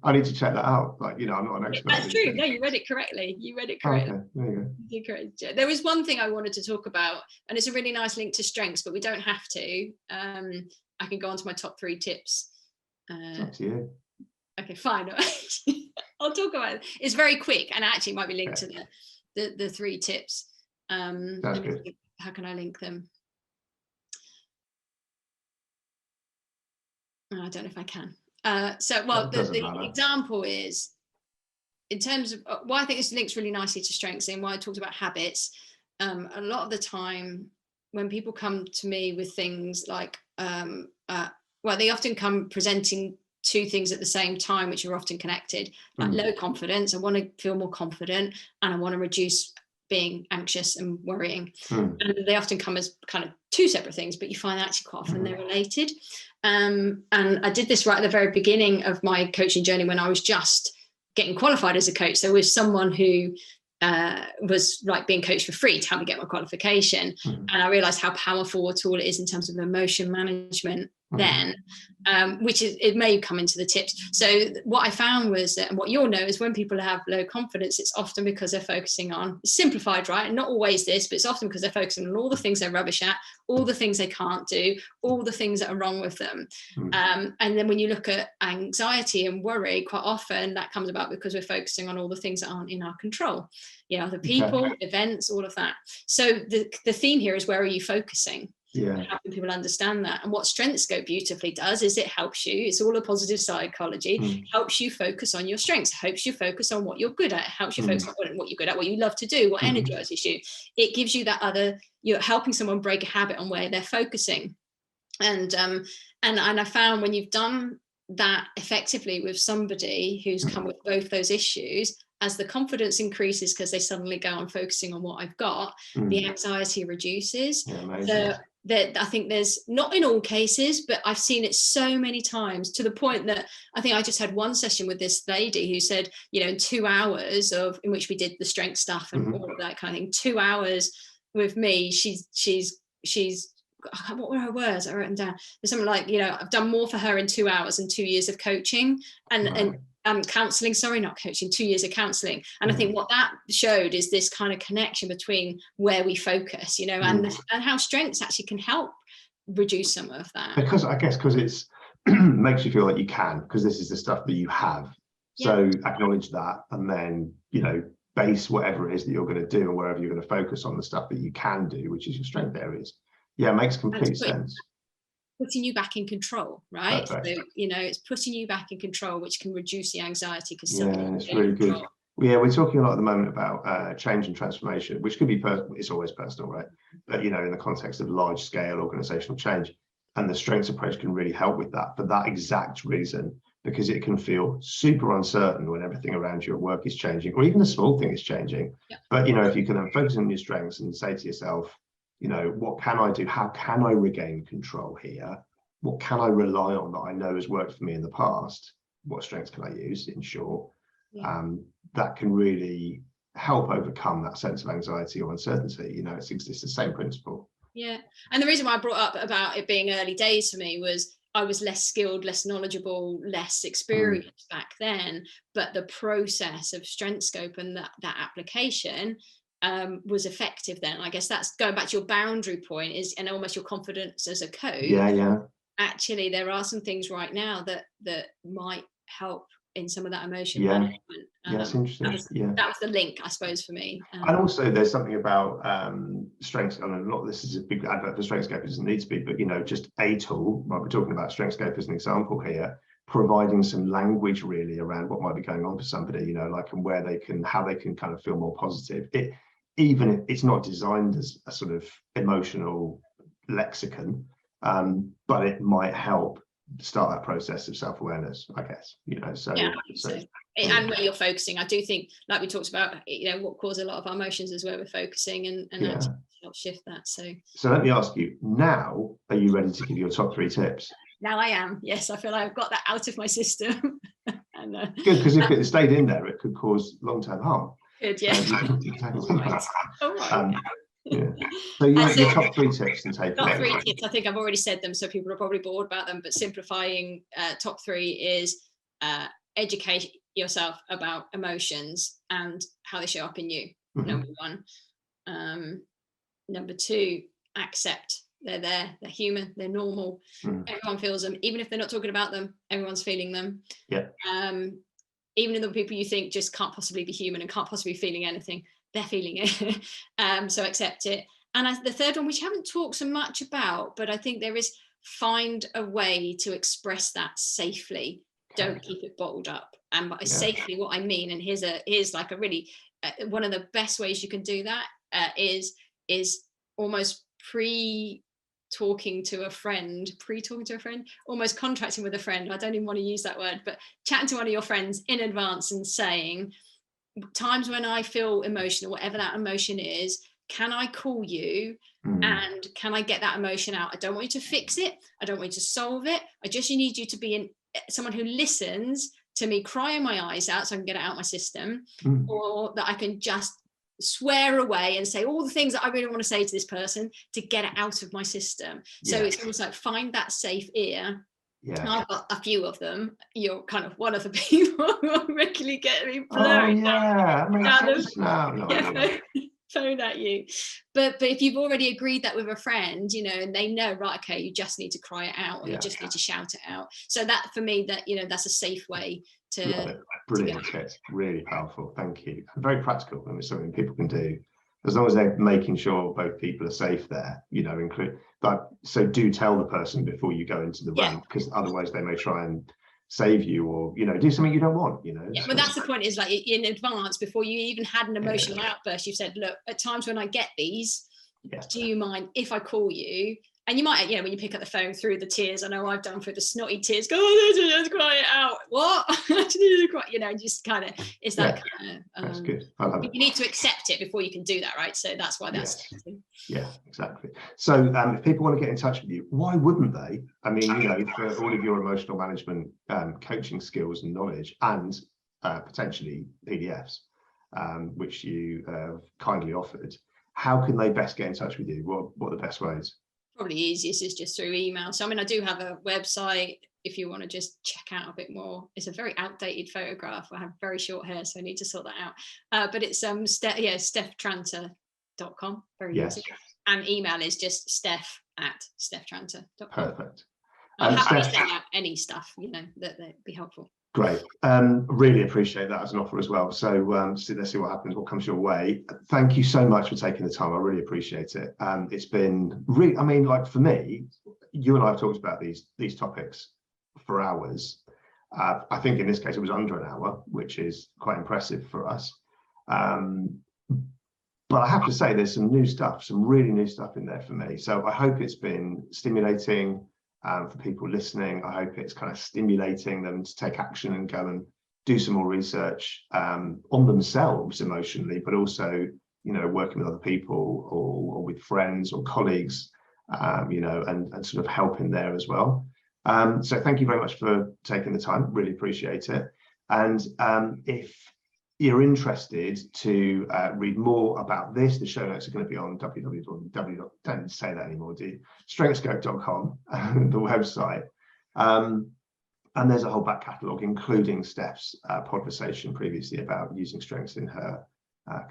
I need to check that out. Like, you know, I'm not an expert. That's true. No, you read it correctly. Oh, okay. There you go. There was one thing I wanted to talk about, and it's a really nice link to strengths, but we don't have to. I can go on to my top 3 tips. It's up to you. Okay, fine. I'll talk about it. It's very quick, and actually might be linked to the 3 tips. That's good. How can I link them? I don't know if I can. The example is, in terms of why I think this links really nicely to strengths, and why I talked about habits. A lot of the time when people come to me with things like, they often come presenting 2 things at the same time, which are often connected, like low confidence. I want to feel more confident, and I want to reduce being anxious and worrying. And they often come as kind of 2 separate things, but you find actually quite often they're related. And I did this right at the very beginning of my coaching journey, when I was just getting qualified as a coach. There was someone who was like being coached for free to help me get my qualification. And I realized how powerful a tool it is in terms of emotion management then, which it may come into the tips. So what I found was that, and what you'll know, is when people have low confidence, it's often because they're focusing on, simplified, right? Not always this, but it's often because they're focusing on all the things they're rubbish at, all the things they can't do, all the things that are wrong with them. And then when you look at anxiety and worry, quite often that comes about because we're focusing on all the things that aren't in our control. You know, the people, events, all of that. So the theme here is, where are you focusing? Yeah. How can people understand that? And what Strengthscope beautifully does is it helps you, it's all a positive psychology, helps you focus on your strengths, helps you focus on what you're good at, helps you focus on what you're good at, what you love to do, what energizes you. It gives you that you're helping someone break a habit on where they're focusing. And I found when you've done that effectively with somebody who's come with both those issues, as the confidence increases because they suddenly go on focusing on what I've got, the anxiety reduces. So I think there's, not in all cases, but I've seen it so many times, to the point that I think I just had one session with this lady who said, you know, in 2 hours in which we did the strength stuff and all of that kind of thing, 2 hours with me, she's what were her words? I wrote them down. There's something like, you know, I've done more for her in 2 hours and 2 years of coaching and counseling, not coaching, 2 years of counseling. And I think what that showed is this kind of connection between where we focus, you know, and how strengths actually can help reduce some of that. Because it's makes you feel like you can, because this is the stuff that you have. So acknowledge that, and then, you know, base whatever it is that you're going to do, and wherever you're going to focus on the stuff that you can do, which is your strength areas. Yeah, it makes complete sense. Putting you back in control, right? Perfect. So, you know, it's putting you back in control, which can reduce the anxiety, because it's really good. Yeah, we're talking a lot at the moment about change and transformation, which could be it's always personal, right? But, you know, in the context of large scale organizational change, and the strengths approach can really help with that, for that exact reason, because it can feel super uncertain when everything around you at work is changing, or even a small thing is changing. But, you know, if you can then focus on your strengths and say to yourself, you know, what can I do? How can I regain control here? what can I rely on that I know has worked for me in the past? What strengths can I use, in short? That can really help overcome that sense of anxiety or uncertainty. You know, it's the same principle. Yeah, and the reason why I brought up about it being early days for me was I was less skilled, less knowledgeable, less experienced back then, but the process of Strengthscope and that application was effective then. I guess that's going back to your boundary point, is, and almost your confidence as a coach. Actually, there are some things right now that might help in some of that emotion management. That's interesting. That was the link, I suppose, for me. And also there's something about strengths, I mean, not this is a big advert for Strengthscope, it doesn't need to be, but you know, just a tool, well, we're talking about Strengthscope as an example here, providing some language really around what might be going on for somebody, you know, like, and where they can, how they can kind of feel more positive. Even if it's not designed as a sort of emotional lexicon, but it might help start that process of self-awareness, I guess, you know. So and where you're focusing, I do think, like we talked about, you know, what causes a lot of our emotions is where we're focusing, and that helps shift that. So let me ask you now, are you ready to give your top 3 tips? Now I am, yes. I feel like I've got that out of my system. And good, because if it stayed in there, it could cause long-term harm. Good, yeah. All right. Yeah. So your top 3 tips and takeaways. Top 3 tips, I think I've already said them, so people are probably bored about them, but simplifying, top 3 is educate yourself about emotions and how they show up in you. Number 1. Number 2, accept they're there, they're human, they're normal. Everyone feels them, even if they're not talking about them, everyone's feeling them. Even in the people you think just can't possibly be human and can't possibly be feeling anything, they're feeling it. So accept it. And the 3rd one, which I haven't talked so much about, but I think there is, find a way to express that safely. Don't keep it bottled up. And by safely, what I mean, and here's like a really one of the best ways you can do that is almost pre-talking to a friend, almost contracting with a friend. I don't even want to use that word, but chatting to one of your friends in advance and saying, times when I feel emotional, whatever that emotion is, can I call you and can I get that emotion out? I don't want you to fix it. I don't want you to solve it. I just need you to be someone who listens to me crying my eyes out so I can get it out of my system, or that I can just swear away and say all the things that I really want to say to this person to get it out of my system. So it's almost like find that safe ear. I've got a few of them. You're kind of one of the people who regularly get me blowing phone at you. But if you've already agreed that with a friend, you know, and they know, right, okay, you just need to cry it out, or you just need to shout it out. So that, for me, that, you know, that's a safe way to. Brilliant tips, really powerful. Thank you. Very practical, and it's something people can do as long as they're making sure both people are safe there, you know, so do tell the person before you go into the rant, because otherwise they may try and save you, or, you know, do something you don't want, you know. But that's the point, is like in advance, before you even had an emotional outburst, you've said, look, at times when I get these, do you mind if I call you? And you might, you know, when you pick up the phone through the tears, I know I've done, through the snotty tears, go, oh, just cry it out. What? You know, just kind of, it's that kind of, that's good. I love it. You need to accept it before you can do that, right? So that's why that's. Yeah, exactly. So if people want to get in touch with you, why wouldn't they? I mean, you know, for all of your emotional management coaching skills and knowledge, and potentially PDFs, which you kindly offered, how can they best get in touch with you? What are the best ways? Probably easiest is just through email. So I mean, I do have a website if you want to just check out a bit more. It's a very outdated photograph. I have very short hair, so I need to sort that out. But it's StephTranter.com. Very easy. And email is just steph@stephtranter.com. Perfect. I'm happy to send out any stuff, you know, that'd be helpful. Great. Really appreciate that as an offer as well. So let's see what happens, what comes your way. Thank you so much for taking the time. I really appreciate it. It's been really, I mean, like, for me, you and I have talked about these topics for hours. I think in this case it was under an hour, which is quite impressive for us. But I have to say, there's some new stuff, some really new stuff in there for me. So I hope it's been stimulating for people listening. I hope it's kind of stimulating them to take action and go and do some more research on themselves emotionally, but also, you know, working with other people or with friends or colleagues you know, and sort of helping there as well. So thank you very much for taking the time, really appreciate it. And if you're interested to read more about this, the show notes are going to be on don't say that anymore, do you? Strengthscope.com, the website. And there's a whole back catalogue, including Steph's podversation previously about using strengths in her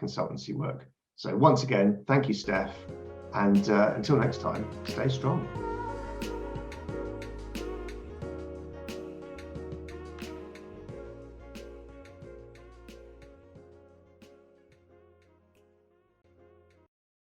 consultancy work. So once again, thank you, Steph. And until next time, stay strong.